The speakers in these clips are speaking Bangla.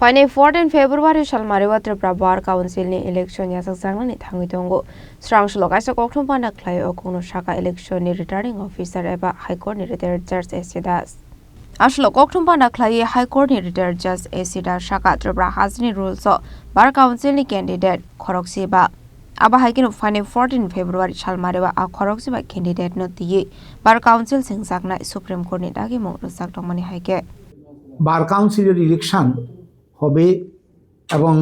Final 14 February Shalmariwa Tripura Bar Council ni election yasak sangna ni thangi tongo strang shlokaisa kokthum pana khlai okono shaka election ni returning officer eba high court ni retired judge Esidas ashlo kokthum pana khlai high court ni retired judge Esidas shaka Tripura hasni rules so bar council ni candidate khorokse ba aba haikino final 14 February Shalmariwa a khorokse ba candidate no tiye bar council singsakna supreme court ni dagi mo rusak tongmani haike বার কাউন্সিলের ইলেকশন হবে এবং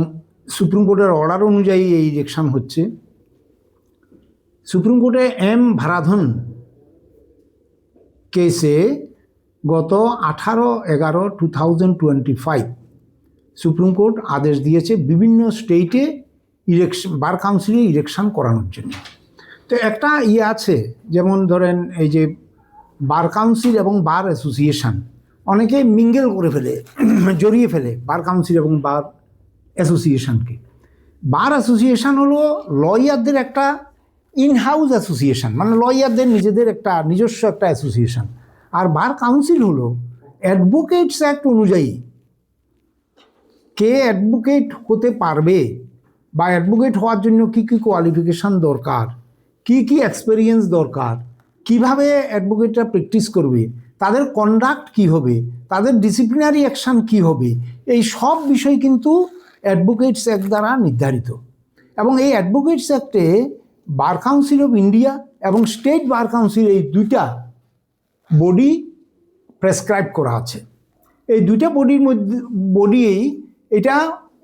সুপ্রিম কোর্টের অর্ডার অনুযায়ী এই ইলেকশন হচ্ছে। সুপ্রিম কোর্টে এম ভারাধন কেসে গত 18/11/2025 সুপ্রিম কোর্ট আদেশ দিয়েছে বিভিন্ন স্টেটে ইলেকশন বার কাউন্সিলে ইলেকশন করানোর জন্য। তো একটা আছে, যেমন ধরেন এই যে বার কাউন্সিল এবং বার অ্যাসোসিয়েশন অনেকে মিঙ্গেল করে ফেলে, জড়িয়ে ফেলে বার কাউন্সিল এবং বার অ্যাসোসিয়েশনকে। বার অ্যাসোসিয়েশন হলো লয়ারদের একটা ইনহাউস অ্যাসোসিয়েশন, মানে লয়ারদের নিজেদের একটা নিজস্ব একটা অ্যাসোসিয়েশন। আর বার কাউন্সিল হলো অ্যাডভোকেটস অ্যাক্ট অনুযায়ী কে অ্যাডভোকেট হতে পারবে বা অ্যাডভোকেট হওয়ার জন্য কী কী কোয়ালিফিকেশান দরকার, কী কী এক্সপেরিয়েন্স দরকার, কিভাবে অ্যাডভোকেটরা প্র্যাকটিস করবে, তাদের কন্ডাক্ট কি হবে, তাদের ডিসিপ্লিনারি অ্যাকশান কি হবে, এই সব বিষয় কিন্তু অ্যাডভোকেটস অ্যাক্ট দ্বারা নির্ধারিত। এবং এই অ্যাডভোকেটস অ্যাক্টে বার কাউন্সিল অফ ইন্ডিয়া এবং স্টেট বার কাউন্সিল এই দুইটা বডি প্রেসক্রাইব করা আছে। এই দুইটা বডির মধ্যে এটা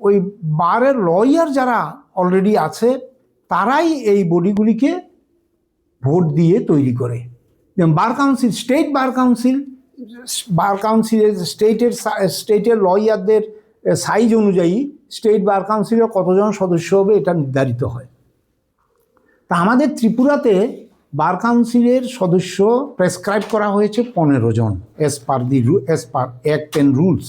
ওই বারের লয়ার যারা অলরেডি আছে তারাই এই বডিগুলিকে ভোট দিয়ে তৈরি করে। বার কাউন্সিল, স্টেট বার কাউন্সিলের স্টেটের লয়ারদের সাইজ অনুযায়ী স্টেট বার কাউন্সিলে কতজন সদস্য হবে এটা নির্ধারিত হয়। তা আমাদের ত্রিপুরাতে বার কাউন্সিলের সদস্য প্রেসক্রাইব করা হয়েছে 15 জন as per act and rules.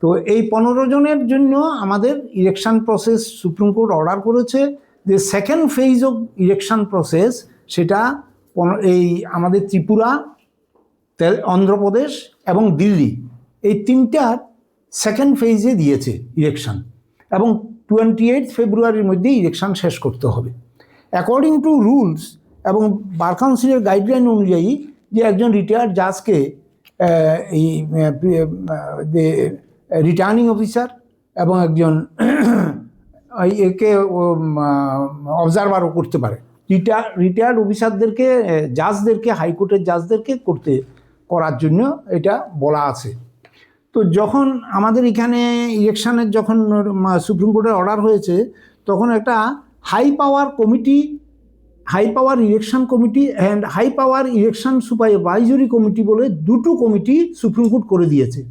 তো এই 15 জনের জন্য আমাদের election process supreme court order করেছে যে second phase of election process সেটা এই আমাদের ত্রিপুরা, অন্ধ্রপ্রদেশ এবং দিল্লি এই তিনটার সেকেন্ড ফেজে দিয়েছে ইলেকশন, এবং 28 ফেব্রুয়ারির মধ্যে ইলেকশন শেষ করতে হবে অ্যাকর্ডিং টু রুলস। এবং বার কাউন্সিলের গাইডলাইন অনুযায়ী যে একজন রিটায়ার্ড জাজকে এই রিটার্নিং অফিসার এবং একজন একে অবজারভারও করতে পারে। রিটায়ার্ড অফিসারদেরকে, জাজদেরকে, হাইকোর্টের জাজদেরকে করার জন্য এটা বলা আছে। তো যখন আমাদের এখানে ইলেকশনের যখন সুপ্রিম কোর্টের অর্ডার হয়েছে তখন একটা high power election committee and high power election supervisory committee বলে দুটো কমিটি সুপ্রিম কোর্ট করে দিয়েছে।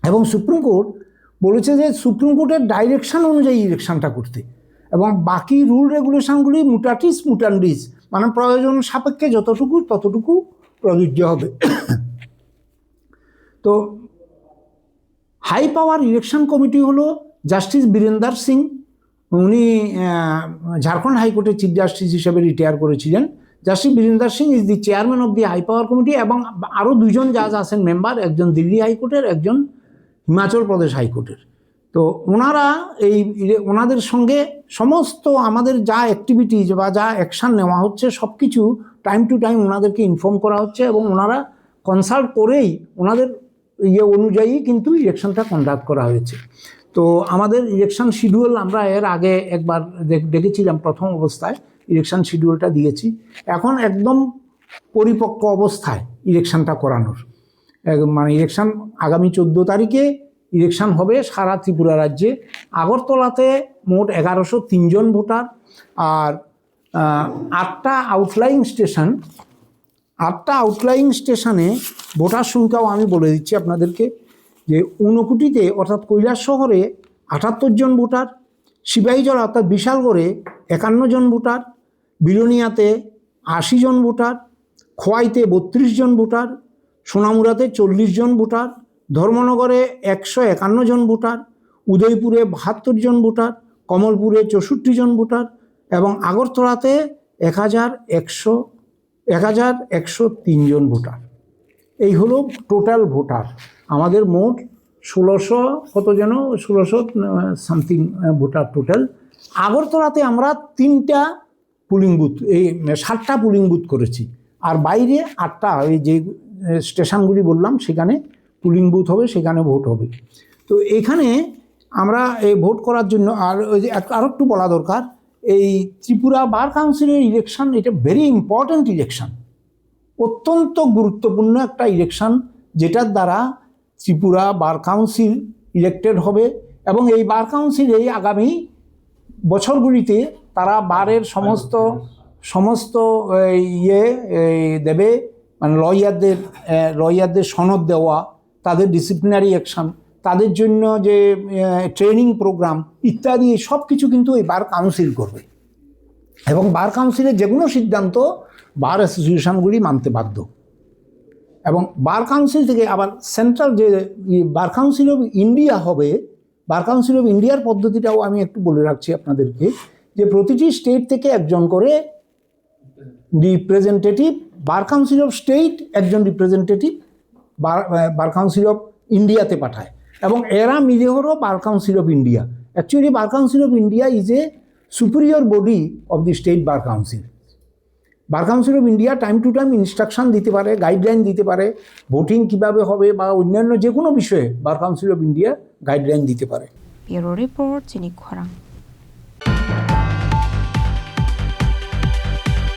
এবং সুপ্রিম কোর্ট বলেছে যে সুপ্রিম কোর্টের ডাইরেকশন অনুযায়ী ইলেকশনটা করতে, এবং বাকি রুল রেগুলেশনগুলি মুটাটিস মুটান্ডিস, মানে প্রয়োজন সাপেক্ষে ততটুকু প্রযোজ্য হবে। তো হাই পাওয়ার ইলেকশন কমিটি হলো জাস্টিস বীরেন্দার সিং, উনি ঝাড়খণ্ড হাইকোর্টের চিফ জাস্টিস হিসেবে রিটায়ার করেছিলেন। Justice Virender Singh is the chairman of the high power committee, এবং আরও দুজন জাজ আছেন মেম্বার, একজন দিল্লি হাইকোর্টের, একজন হিমাচল প্রদেশ হাইকোর্টের। তো ওনাদের সঙ্গে সমস্ত আমাদের যা অ্যাক্টিভিটিজ বা যা অ্যাকশান নেওয়া হচ্ছে সব কিছু টাইম টু টাইম ওনাদেরকে ইনফর্ম করা হচ্ছে, এবং ওনারা কনসাল্ট করেই ওনাদের অনুযায়ী কিন্তু ইলেকশনটা কন্ডাক্ট করা হয়েছে। তো আমাদের ইলেকশন শিডিউল আমরা এর আগে একবার দেখেছিলাম, প্রথম অবস্থায় ইলেকশন শিডিউলটা দিয়েছি। এখন একদম পরিপক্ক অবস্থায় ইলেকশনটা করানোর, মানে ইলেকশন আগামী 14 তারিখে ইলেকশন হবে সারা ত্রিপুরা রাজ্যে। আগরতলাতে মোট 1103 জন ভোটার, আর 8টা আউটলাইং স্টেশনে ভোটার সংখ্যাও আমি বলে দিচ্ছি আপনাদেরকে যে ঊনকোটিতে অর্থাৎ কৈলাস শহরে 78 জন ভোটার, সিপাহীজলা অর্থাৎ বিশালগড়ে 51 জন ভোটার, বিলোনিয়াতে 80 জন ভোটার, খোয়াইতে 32 জন ভোটার, সোনামুড়াতে 40 জন ভোটার, ধর্মনগরে 151 জন ভোটার, উদয়পুরে 72 জন ভোটার, কমলপুরে 64 জন ভোটার, এবং আগরতলাতে 1103 জন ভোটার। এই হলো টোটাল ভোটার। আমাদের মোট 1600 কত যেন 1600 সামথিং ভোটার টোটাল। আগরতলাতে আমরা 3টা পুলিং বুথ, এই 7টা পুলিং বুথ করেছি, আর বাইরে 8টা, এই যে স্টেশনগুলি বললাম সেখানে পুলিং বুথ হবে, সেখানে ভোট হবে। তো এখানে আমরা এই ভোট করার জন্য, আর ওই যে আরও একটু বলা দরকার, এই ত্রিপুরা বার কাউন্সিলের ইলেকশন, এটা ভেরি ইম্পর্ট্যান্ট ইলেকশন, অত্যন্ত গুরুত্বপূর্ণ একটা ইলেকশন, যেটার দ্বারা ত্রিপুরা বার কাউন্সিল ইলেক্টেড হবে, এবং এই বার কাউন্সিল এই আগামী বছরগুলিতে তারা বারের সমস্ত দেবে, মানে লয়ারদের সনদ দেওয়া, তাদের ডিসিপ্লিনারি অ্যাকশন, তাদের জন্য যে ট্রেনিং প্রোগ্রাম ইত্যাদি, সব কিছু কিন্তু এই বার কাউন্সিল করবে। এবং বার কাউন্সিলের যে কোনো সিদ্ধান্ত বার অ্যাসোসিয়েশনগুলি মানতে বাধ্য। এবং বার কাউন্সিল থেকে আবার সেন্ট্রাল যে বার কাউন্সিল অফ ইন্ডিয়া হবে, বার কাউন্সিল অফ ইন্ডিয়ার পদ্ধতিটাও আমি একটু বলে রাখছি আপনাদেরকে, যে প্রতিটি স্টেট থেকে একজন করে representative, bar council of state একজন রিপ্রেজেন্টেটিভ বার কাউন্সিল অফ ইন্ডিয়াতে পাঠায়, এবং এরা মিলে হলো বার council of India. Actually bar council of India is a superior body of the state bar council. Bar council of India time to time instruction দিতে পারে, গাইডলাইন দিতে পারে, ভোটিং কীভাবে হবে বা অন্যান্য যে কোনো বিষয়ে বার কাউন্সিল অফ ইন্ডিয়া গাইডলাইন দিতে পারে। ব্যুরো রিপোর্ট, চিনি খরাং।